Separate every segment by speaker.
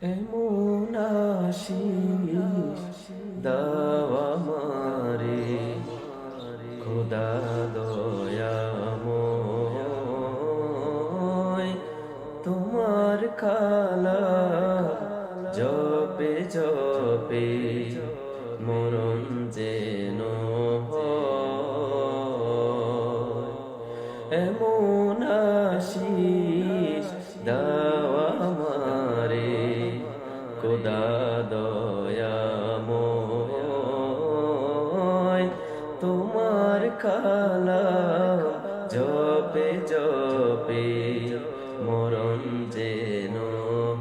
Speaker 1: এমন আশিস দাও আমারে খোদা দয়াময়, তোমার কালা জপে জপে মরণ যেন হয়। এমন আশিস দাও আমারে খোদা দয়াময়, তোমার কালাম জপে জপে মরণ যেন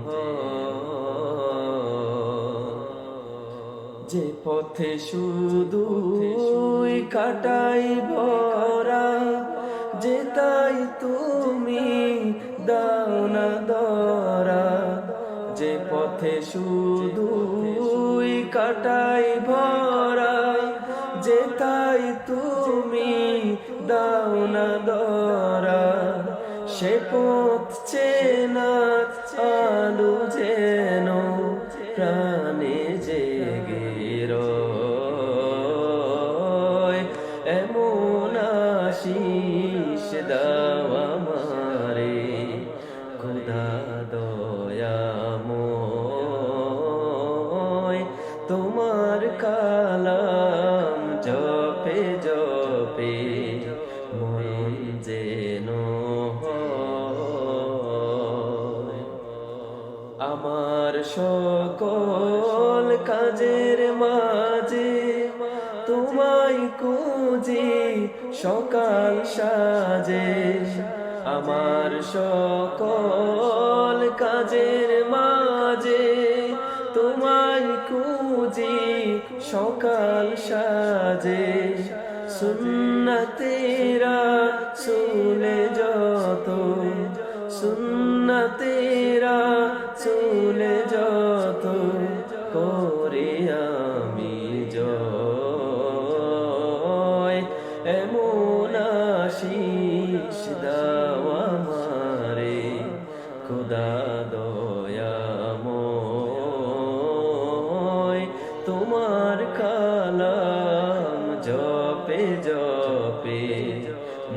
Speaker 1: হয়। যে পথে শুধু কাটাই ভরা, যে তাই তুমি দাও না ধরা। যে পথে শুধু কাটাই ভরা, যে তাই তুমি দাও না ধরা। সে পথ চেনা আলো যেন প্রাণে জেগে রয়। এমন আশিস দাও আমারে খোদা দয়াময়, তোমার কালাম জপে জপে মরণ যেন হয়। আমার সকল কাজের মাঝে তোমায় খুঁজি সকাল সাজে। আমার সকল কাজের মাঝে তোমায় খুঁজি সকাল সাজে। সুন্নতেরা সুলে যত, সুন্নতেরা চুলে যত করে আমি জয়। এমন আশিস দাও আমারে খোদা দয়াময়, তোমার কালাম জপে জপে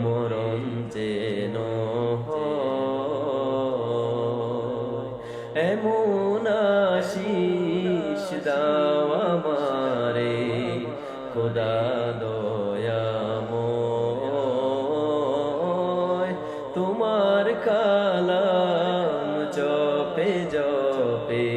Speaker 1: মরণ যেন হয়। এমন আশিস দাও আমারে খোদা দয়াময়, তোমার কালাম জপে জপে